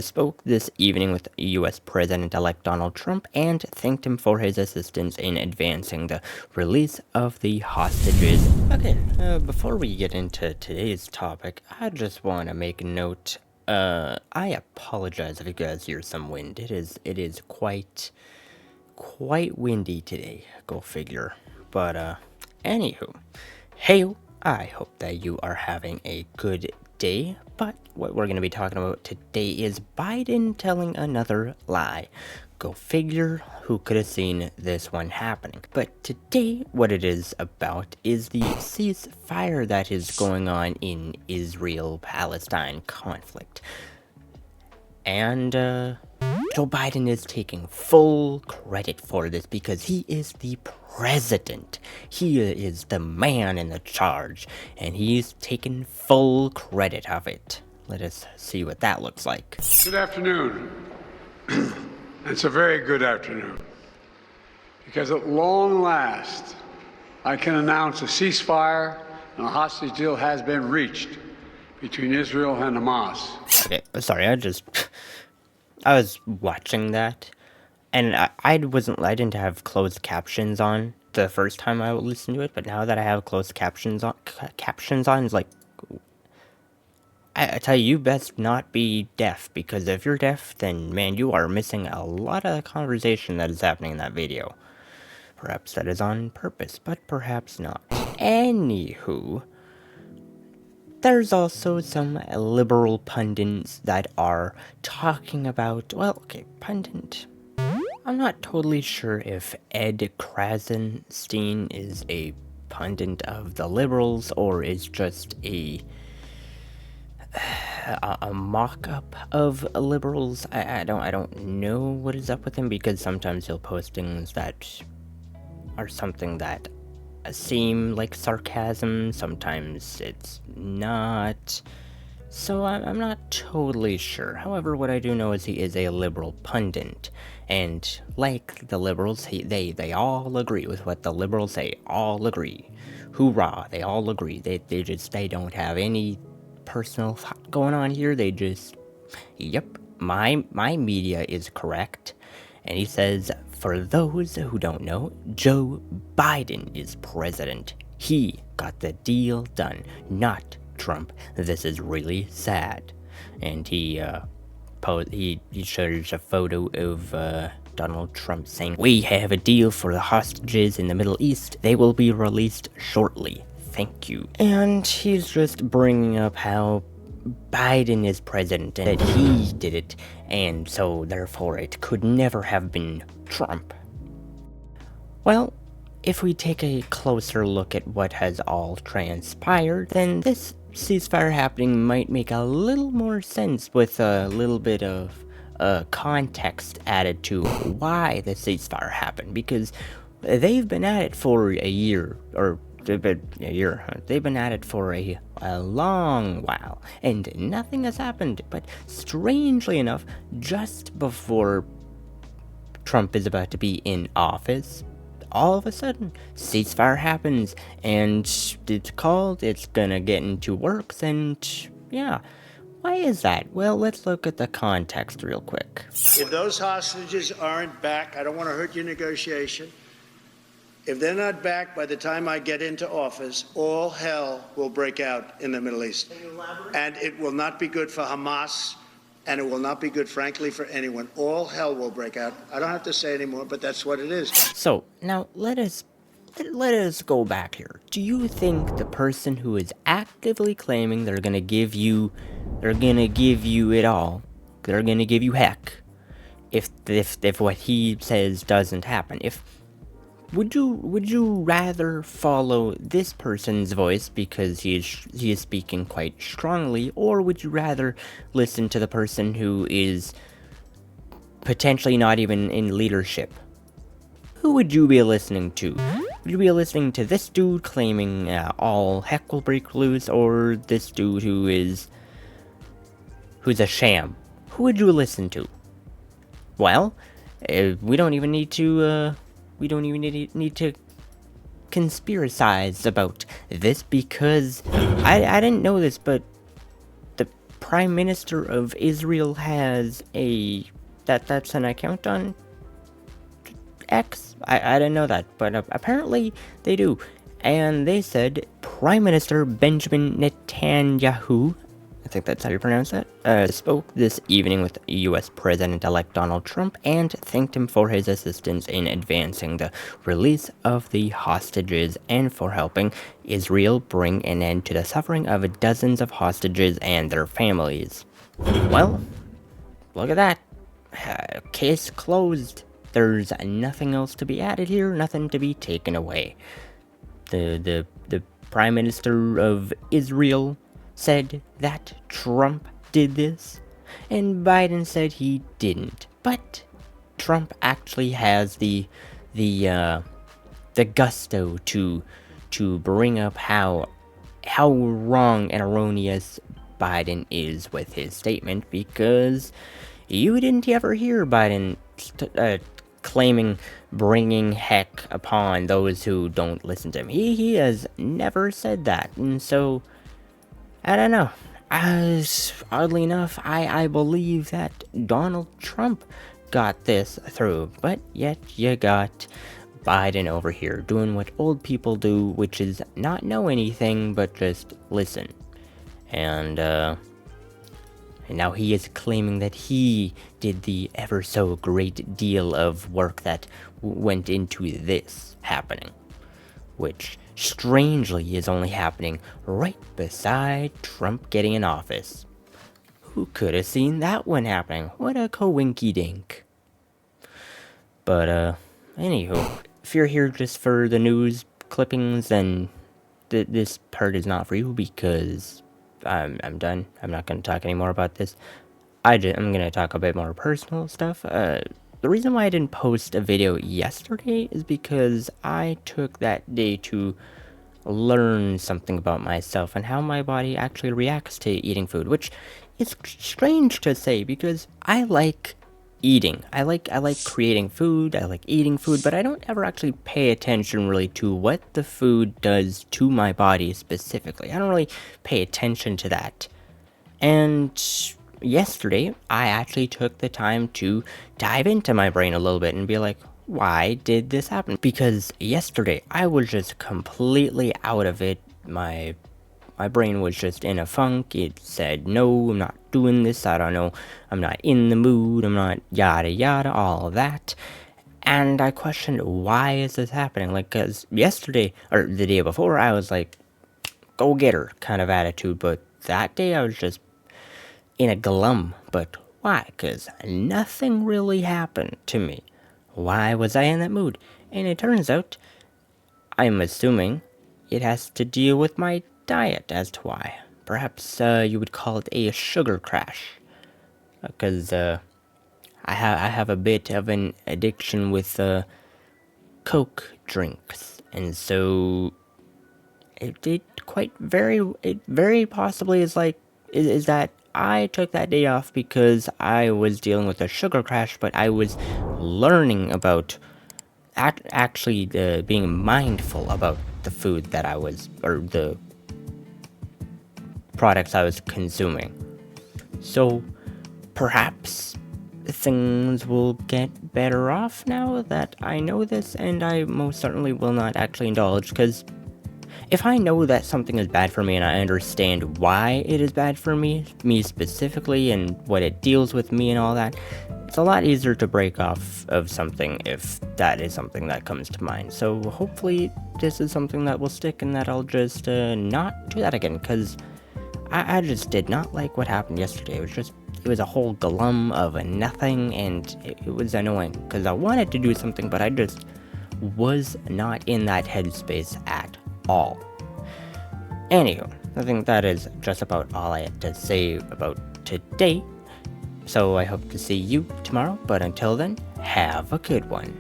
spoke this evening with U.S. President-elect Donald Trump and thanked him for his assistance in advancing the release of the hostages. Okay, before we get into today's topic, I just want to make a note. I apologize if you guys hear some wind. It is quite windy today. Go figure. But anywho, hey, I hope that you are having a good day. But what we're going to be talking about today is Biden telling another lie. Go figure, who could have seen this one happening. But today, what it is about is the ceasefire that is going on in Israel-Palestine conflict. And, Joe Biden is taking full credit for this because he is the president. He is the man in the charge, and he's taking full credit of it. Let us see what that looks like. Good afternoon. It's a very good afternoon, because at long last, I can announce a ceasefire and a hostage deal has been reached between Israel and Hamas. Okay, sorry, I was watching that, and I didn't have closed captions on the first time I listened to it, but now that I have closed captions on, it's like, I tell you, you best not be deaf, because if you're deaf, then, man, you are missing a lot of the conversation that is happening in that video. Perhaps that is on purpose, but perhaps not. Anywho, there's also some liberal pundits that are talking about, well, okay, pundit. I'm not totally sure if Ed Krassenstein is a pundit of the liberals or is just a mock-up of liberals. I don't know what is up with him, because sometimes he'll post things that are something that seem like sarcasm, sometimes it's not, so I'm not totally sure. However, what I do know is he is a liberal pundit, and like the liberals, they all agree with what the liberals say, all agree. Hoorah, they all agree. They don't have any personal thought going on here. They just, yep, my media is correct. And he says, for those who don't know, Joe Biden is president. He got the deal done, not Trump. This is really sad. And he shares a photo of Donald Trump saying, "We have a deal for the hostages in the Middle East. They will be released shortly. Thank you." And he's just bringing up how Biden is president and that he did it, and so therefore it could never have been Trump. Well, if we take a closer look at what has all transpired, then this ceasefire happening might make a little more sense with a little bit of context added to why the ceasefire happened, because they've been at it for a year, or they've been at it for a long while, and nothing has happened. But strangely enough, just before Trump is about to be in office, all of a sudden, ceasefire happens, and it's gonna get into works, and yeah. Why is that? Well, let's look at the context real quick. If those hostages aren't back, I don't want to hurt your negotiation. If they're not back by the time I get into office, all hell will break out in the Middle East. And it will not be good for Hamas, and it will not be good, frankly, for anyone. All hell will break out. I don't have to say anymore, but that's what it is. So, now let us go back here. Do you think the person who is actively claiming they're gonna give you it all, they're gonna give you heck, if what he says doesn't happen, would you rather follow this person's voice because he is speaking quite strongly, or would you rather listen to the person who is potentially not even in leadership? Who would you be listening to? Would you be listening to this dude claiming all heck will break loose, or this dude who's a sham? Who would you listen to? Well, we don't even need to conspiracize about this, because I didn't know this, but Prime Minister of Israel has that's an account on X? I didn't know that, but apparently they do. And they said Prime Minister Benjamin Netanyahu, I think that's how you pronounce that, spoke this evening with US President-elect Donald Trump and thanked him for his assistance in advancing the release of the hostages and for helping Israel bring an end to the suffering of dozens of hostages and their families. Well, look at that. Case closed. There's nothing else to be added here, nothing to be taken away. The Prime Minister of Israel said that Trump did this, and Biden said he didn't. But Trump actually has the gusto to bring up how wrong and erroneous Biden is with his statement, because you didn't ever hear Biden claiming bringing heck upon those who don't listen to him. He has never said that, and so I don't know. Oddly enough, I believe that Donald Trump got this through, but yet you got Biden over here doing what old people do, which is not know anything but just listen. And now he is claiming that he did the ever so great deal of work that went into this happening, which strangely is only happening right beside Trump getting in office. Who could have seen that one happening? What a coinky-dink. But anywho, if you're here just for the news clippings, then this part is not for you, because I'm done. I'm not going to talk anymore about this. I'm going to talk a bit more personal stuff. The reason why I didn't post a video yesterday is because I took that day to learn something about myself and how my body actually reacts to eating food, which is strange to say because I like eating. I like creating food, I like eating food, but I don't ever actually pay attention really to what the food does to my body specifically. I don't really pay attention to that. And yesterday, I actually took the time to dive into my brain a little bit and be like, why did this happen? Because yesterday, I was just completely out of it. My brain was just in a funk. It said, no, I'm not doing this. I don't know. I'm not in the mood. I'm not yada yada, all of that. And I questioned, why is this happening? Like, because yesterday, or the day before, I was like, go get her kind of attitude. But that day, I was just in a glum. But why? Because nothing really happened to me. Why was I in that mood? And it turns out, I'm assuming, it has to deal with my diet as to why. Perhaps you would call it a sugar crash. Because I have a bit of an addiction with Coke drinks. And so it very possibly is like, is that I took that day off because I was dealing with a sugar crash, but I was learning about actually being mindful about the food that I was, or the products I was consuming. So perhaps things will get better off now that I know this, and I most certainly will not actually indulge, because if I know that something is bad for me and I understand why it is bad for me specifically, and what it deals with me and all that, it's a lot easier to break off of something if that is something that comes to mind. So hopefully this is something that will stick and that I'll just not do that again, because I just did not like what happened yesterday. It was a whole glum of nothing, and it was annoying, because I wanted to do something, but I just was not in that headspace at all. Anywho, I think that is just about all I had to say about today. So I hope to see you tomorrow, but until then, have a good one.